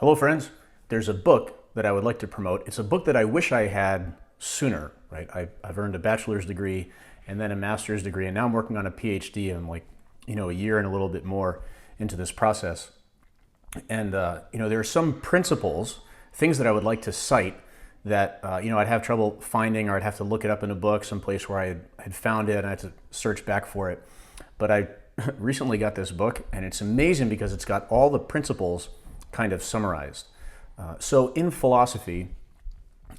Hello, friends. There's a book that I would like to promote. It's a book that I wish I had sooner, right? I've earned a bachelor's degree and then a master's degree, and now I'm working on a PhD. I'm a year and a little bit more into this process. And, there are some principles, things that I would like to cite that, I'd have trouble finding, or I'd have to look it up in a book, someplace where I had found it and I had to search back for it. But I recently got this book, and it's amazing because it's got all the principles kind of summarized. So in philosophy,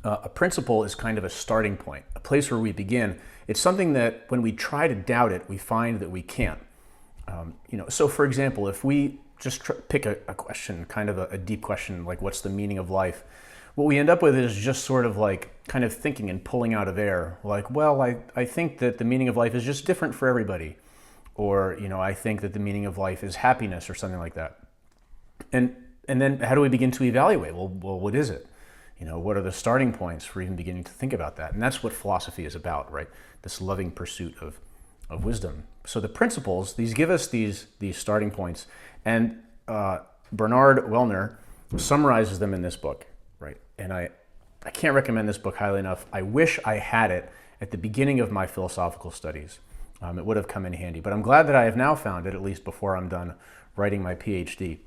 a principle is kind of a starting point, a place where we begin. It's something that when we try to doubt it, we find that we can't. So for example, if we just pick a question, kind of a deep question, like what's the meaning of life? What we end up with is just sort of like kind of thinking and pulling out of air. Like, well, I think that the meaning of life is just different for everybody. Or, I think that the meaning of life is happiness or something like that. And then how do we begin to evaluate? Well, what is it? What are the starting points for even beginning to think about that? And that's what philosophy is about, right? This loving pursuit of wisdom. So the principles, these give us these starting points. And Bernard Wuellner summarizes them in this book, right? And I can't recommend this book highly enough. I wish I had it at the beginning of my philosophical studies. It would have come in handy. But I'm glad that I have now found it, at least before I'm done writing my PhD.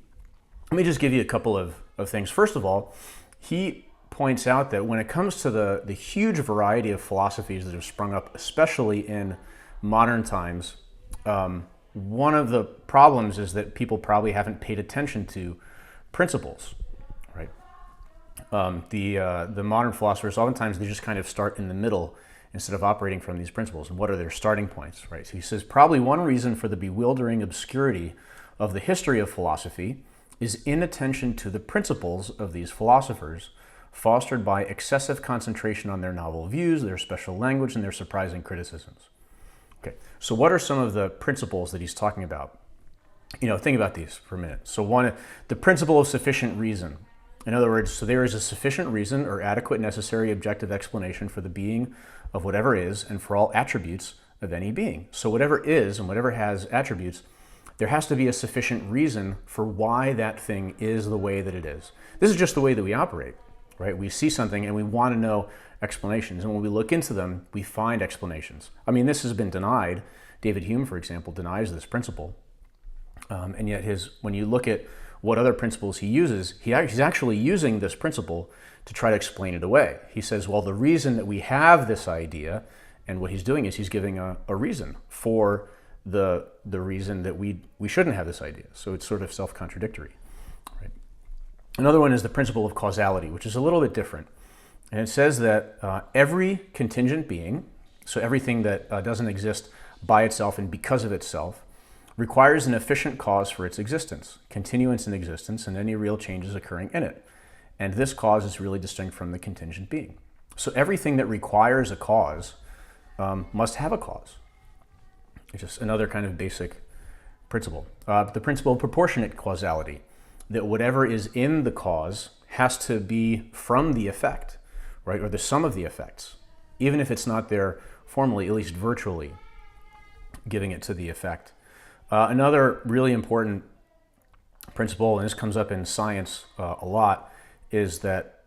Let me just give you a couple of things. First of all, he points out that when it comes to the huge variety of philosophies that have sprung up, especially in modern times, one of the problems is that people probably haven't paid attention to principles, right? The modern philosophers, oftentimes they just kind of start in the middle instead of operating from these principles. And what are their starting points, right? So he says probably one reason for the bewildering obscurity of the history of philosophy is inattention to the principles of these philosophers, fostered by excessive concentration on their novel views, their special language, and their surprising criticisms. Okay, so what are some of the principles that he's talking about? Think about these for a minute. So one, the principle of sufficient reason. In other words, so there is a sufficient reason or adequate necessary objective explanation for the being of whatever is and for all attributes of any being. So whatever is and whatever has attributes, there has to be a sufficient reason for why that thing is the way that it is. This is just the way that we operate, right? We see something and we want to know explanations. And when we look into them, we find explanations. This has been denied. David Hume, for example, denies this principle. And yet when you look at what other principles he uses, he's actually using this principle to try to explain it away. He says, well, the reason that we have this idea, and what he's doing is he's giving a reason for the reason that we shouldn't have this idea. So it's sort of self-contradictory. Right? Another one is the principle of causality, which is a little bit different. And it says that every contingent being, so everything that doesn't exist by itself and because of itself, requires an efficient cause for its existence, continuance in existence, and any real changes occurring in it. And this cause is really distinct from the contingent being. So everything that requires a cause must have a cause. It's just another kind of basic principle. The principle of proportionate causality, that whatever is in the cause has to be from the effect, right, or the sum of the effects, even if it's not there formally, at least virtually, giving it to the effect. Another really important principle, and this comes up in science a lot, is that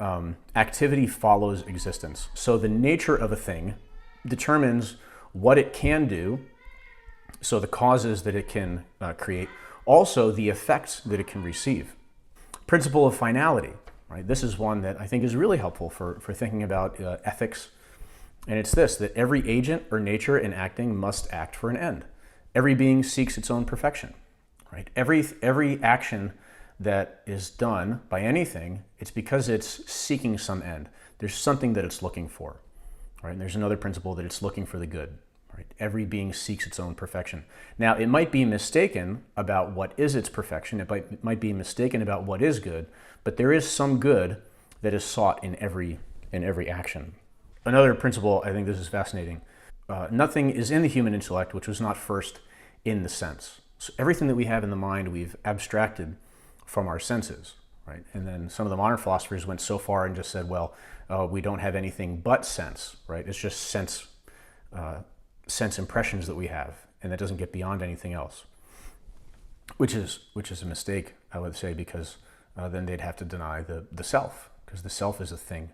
activity follows existence. So the nature of a thing determines what it can do, so the causes that it can create, also the effects that it can receive. Principle of finality, right? This is one that I think is really helpful for thinking about ethics. And it's this, that every agent or nature in acting must act for an end. Every being seeks its own perfection, right? Every action that is done by anything, it's because it's seeking some end. There's something that it's looking for, right? And there's another principle that it's looking for the good, right? Every being seeks its own perfection. Now, it might be mistaken about what is its perfection. It might be mistaken about what is good, but there is some good that is sought in every action. Another principle, I think this is fascinating. Nothing is in the human intellect which was not first in the sense. So everything that we have in the mind, we've abstracted from our senses, right? And then some of the modern philosophers went so far and just said, well, we don't have anything but sense, right? It's just sense impressions that we have, and that doesn't get beyond anything else. Which is a mistake, I would say, because then they'd have to deny the self, because the self is a thing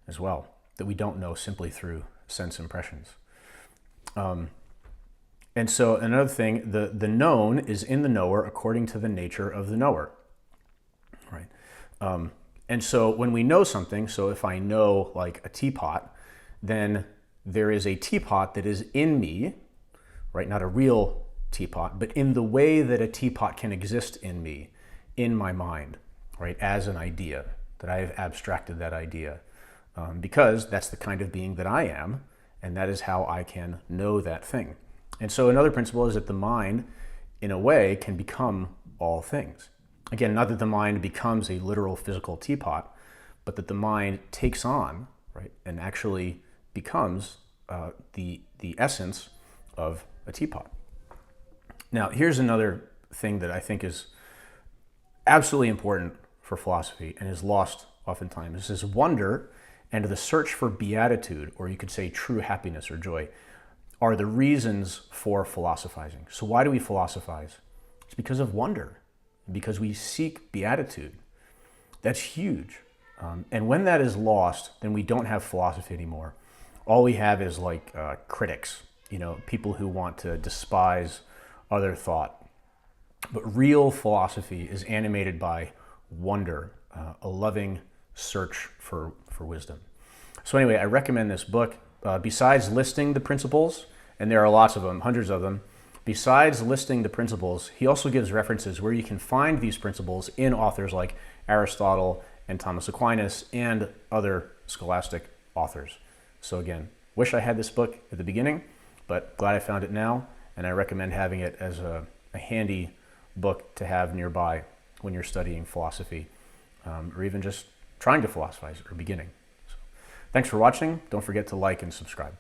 as well that we don't know simply through sense impressions. And so another thing, the known is in the knower according to the nature of the knower, right? And so when we know something, so if I know like a teapot, then there is a teapot that is in me, right? Not a real teapot, but in the way that a teapot can exist in me, in my mind, right? As an idea, that I have abstracted that idea, because that's the kind of being that I am, and that is how I can know that thing. And so another principle is that the mind, in a way, can become all things. Again, not that the mind becomes a literal physical teapot, but that the mind takes on, right, and actually becomes the essence of a teapot. Now, here's another thing that I think is absolutely important for philosophy and is lost oftentimes. This is wonder and the search for beatitude, or you could say true happiness or joy, are the reasons for philosophizing. So why do we philosophize? It's because of wonder, because we seek beatitude. That's huge. And when that is lost, then we don't have philosophy anymore. All we have is like critics, people who want to despise other thought. But real philosophy is animated by wonder, a loving search for wisdom. So anyway, I recommend this book. Besides listing the principles, and there are lots of them, hundreds of them, besides listing the principles, he also gives references where you can find these principles in authors like Aristotle and Thomas Aquinas and other scholastic authors. So again, wish I had this book at the beginning, but glad I found it now, and I recommend having it as a handy book to have nearby when you're studying philosophy, or even just trying to philosophize or beginning. So, thanks for watching. Don't forget to like and subscribe.